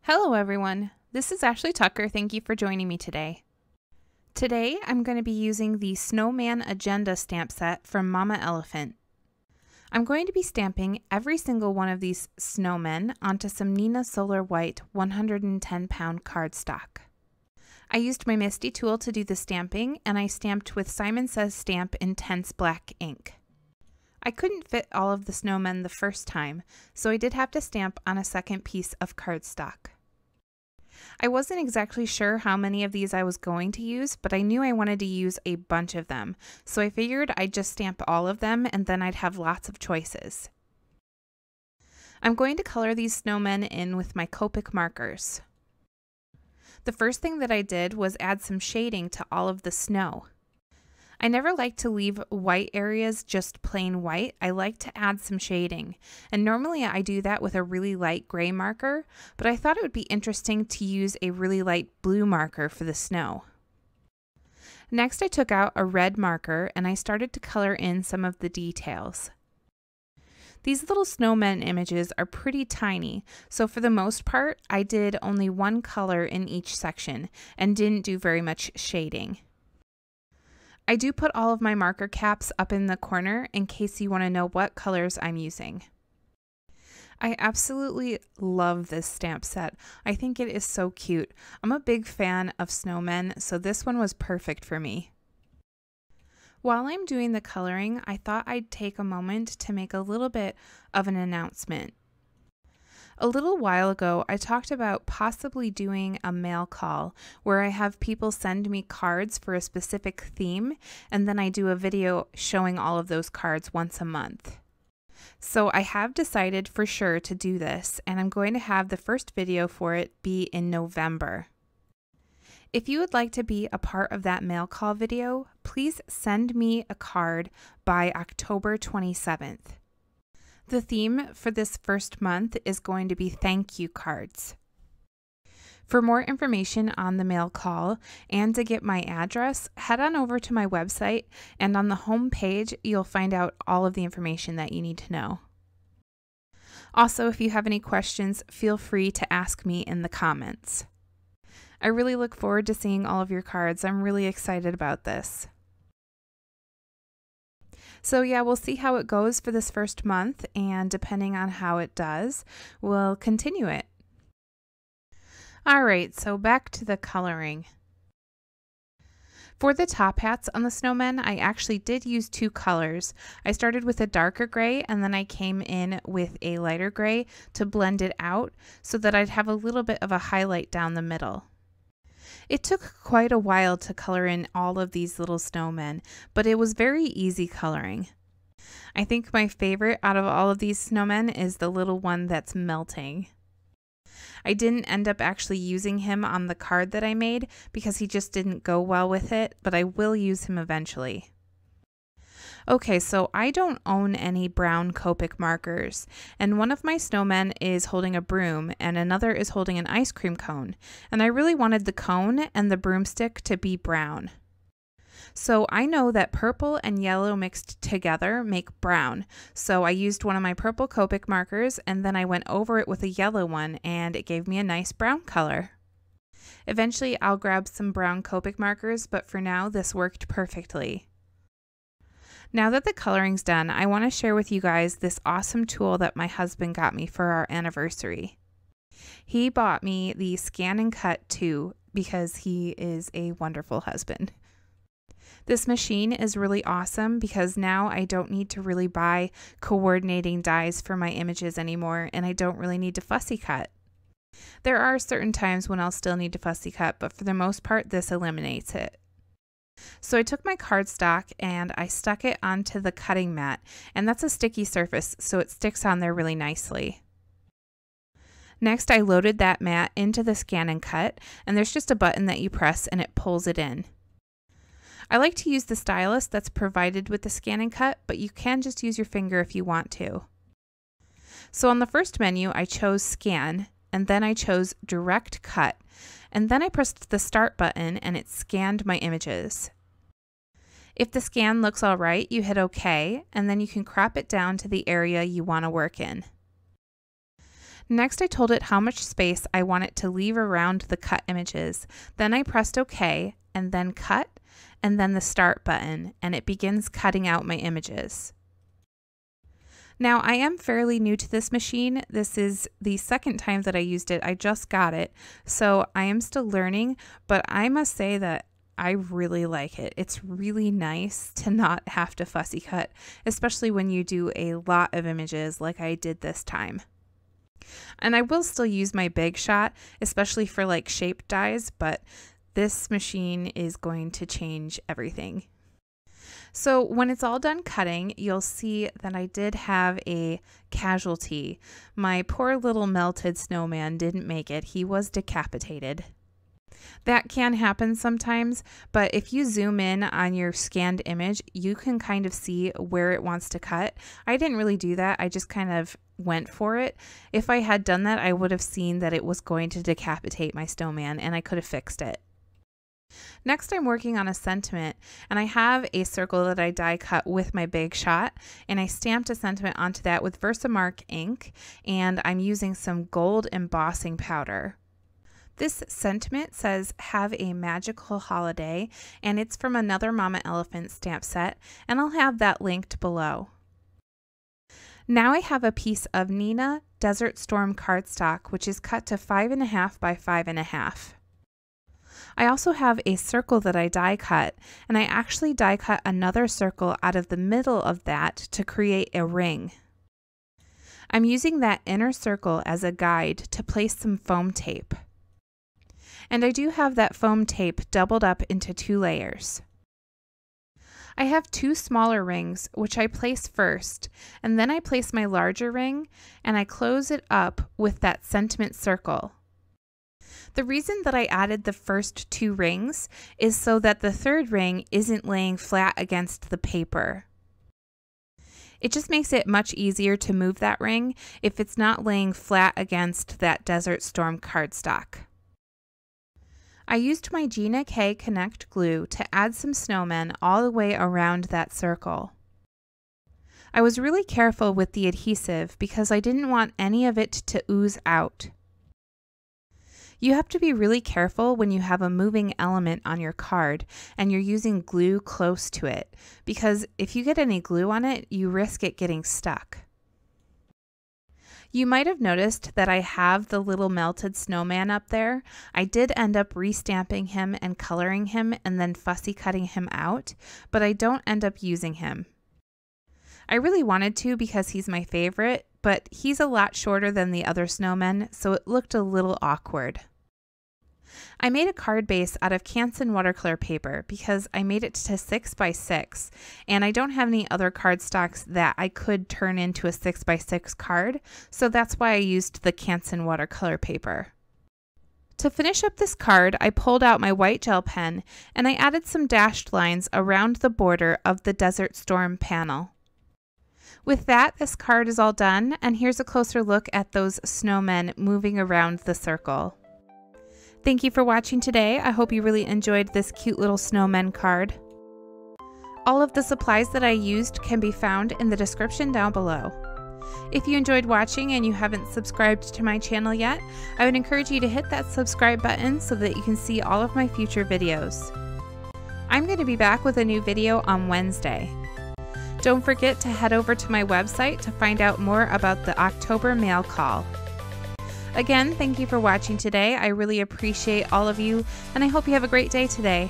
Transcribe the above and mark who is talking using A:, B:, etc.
A: Hello everyone, this is Ashley Tucker. Thank you for joining me today. Today I'm going to be using the Snowmen Agenda stamp set from Mama Elephant. I'm going to be stamping every single one of these snowmen onto some Neenah Solar White 110-pound cardstock. I used my Misty tool to do the stamping, and I stamped with Simon Says Stamp Intense Black ink. I couldn't fit all of the snowmen the first time, so I did have to stamp on a second piece of cardstock. I wasn't exactly sure how many of these I was going to use, but I knew I wanted to use a bunch of them, so I figured I'd just stamp all of them and then I'd have lots of choices. I'm going to color these snowmen in with my Copic markers. The first thing that I did was add some shading to all of the snow. I never like to leave white areas just plain white. I like to add some shading, and normally I do that with a really light gray marker, but I thought it would be interesting to use a really light blue marker for the snow. Next, I took out a red marker and I started to color in some of the details. These little snowmen images are pretty tiny, so for the most part, I did only one color in each section and didn't do very much shading. I do put all of my marker caps up in the corner in case you want to know what colors I'm using. I absolutely love this stamp set. I think it is so cute. I'm a big fan of snowmen, so this one was perfect for me. While I'm doing the coloring, I thought I'd take a moment to make a little bit of an announcement. A little while ago, I talked about possibly doing a mail call where I have people send me cards for a specific theme, and then I do a video showing all of those cards once a month. So I have decided for sure to do this, and I'm going to have the first video for it be in November. If you would like to be a part of that mail call video, please send me a card by October 27th. The theme for this first month is going to be thank you cards. For more information on the mail call and to get my address, head on over to my website, and on the home page you'll find out all of the information that you need to know. Also, if you have any questions, feel free to ask me in the comments. I really look forward to seeing all of your cards. I'm really excited about this. So yeah, we'll see how it goes for this first month, and depending on how it does, we'll continue it. Alright, so back to the coloring. For the top hats on the snowmen, I actually did use two colors. I started with a darker gray, and then I came in with a lighter gray to blend it out so that I'd have a little bit of a highlight down the middle. It took quite a while to color in all of these little snowmen, but it was very easy coloring. I think my favorite out of all of these snowmen is the little one that's melting. I didn't end up actually using him on the card that I made because he just didn't go well with it, but I will use him eventually. Okay, so I don't own any brown Copic markers, and one of my snowmen is holding a broom and another is holding an ice cream cone, and I really wanted the cone and the broomstick to be brown. So I know that purple and yellow mixed together make brown, so I used one of my purple Copic markers and then I went over it with a yellow one and it gave me a nice brown color. Eventually I'll grab some brown Copic markers, but for now this worked perfectly. Now that the coloring's done, I want to share with you guys this awesome tool that my husband got me for our anniversary. He bought me the Scan and Cut 2 because he is a wonderful husband. This machine is really awesome because now I don't need to really buy coordinating dies for my images anymore, and I don't really need to fussy cut. There are certain times when I'll still need to fussy cut, but for the most part this eliminates it. So I took my cardstock and I stuck it onto the cutting mat, and that's a sticky surface, so it sticks on there really nicely. Next, I loaded that mat into the Scan and Cut, and there's just a button that you press and it pulls it in. I like to use the stylus that's provided with the Scan and Cut, but you can just use your finger if you want to. So on the first menu, I chose Scan, and then I chose Direct Cut, and then I pressed the Start button and it scanned my images. If the scan looks all right, you hit OK, and then you can crop it down to the area you want to work in. Next, I told it how much space I want it to leave around the cut images. Then I pressed OK, and then cut, and then the start button, and it begins cutting out my images. Now, I am fairly new to this machine. This is the second time that I used it. I just got it, so I am still learning, but I must say that I really like it. It's really nice to not have to fussy cut, especially when you do a lot of images like I did this time. And I will still use my Big Shot, especially for like shape dies, but this machine is going to change everything. So when it's all done cutting, you'll see that I did have a casualty. My poor little melted snowman didn't make it. He was decapitated. That can happen sometimes, but if you zoom in on your scanned image, you can kind of see where it wants to cut. I didn't really do that. I just kind of went for it. If I had done that, I would have seen that it was going to decapitate my snowman, and I could have fixed it. Next, I'm working on a sentiment, and I have a circle that I die cut with my Big Shot, and I stamped a sentiment onto that with Versamark ink, and I'm using some gold embossing powder. This sentiment says, "Have a magical holiday," and it's from another Mama Elephant stamp set, and I'll have that linked below. Now I have a piece of Nina Desert Storm cardstock, which is cut to 5.5 by 5.5. I also have a circle that I die cut, and I actually die cut another circle out of the middle of that to create a ring. I'm using that inner circle as a guide to place some foam tape. And I do have that foam tape doubled up into 2 layers. I have 2 smaller rings, which I place first, and then I place my larger ring, and I close it up with that sentiment circle. The reason that I added the first 2 rings is so that the third ring isn't laying flat against the paper. It just makes it much easier to move that ring if it's not laying flat against that Desert Storm cardstock. I used my Gina K Connect glue to add some snowmen all the way around that circle. I was really careful with the adhesive because I didn't want any of it to ooze out. You have to be really careful when you have a moving element on your card and you're using glue close to it, because if you get any glue on it, you risk it getting stuck. You might have noticed that I have the little melted snowman up there. I did end up restamping him and coloring him and then fussy cutting him out, but I don't end up using him. I really wanted to because he's my favorite, but he's a lot shorter than the other snowmen, so it looked a little awkward. I made a card base out of canson watercolor paper because I made it to 6 by 6, and I don't have any other cardstocks that I could turn into a 6 by 6 card, so that's why I used the canson watercolor paper. To finish up this card, I pulled out my white gel pen and I added some dashed lines around the border of the Desert Storm panel. With that, this card is all done, and here's a closer look at those snowmen moving around the circle. Thank you for watching today. I hope you really enjoyed this cute little snowman card. All of the supplies that I used can be found in the description down below. If you enjoyed watching and you haven't subscribed to my channel yet, I would encourage you to hit that subscribe button so that you can see all of my future videos. I'm going to be back with a new video on Wednesday. Don't forget to head over to my website to find out more about the October mail call. Again, thank you for watching today. I really appreciate all of you, and I hope you have a great day today.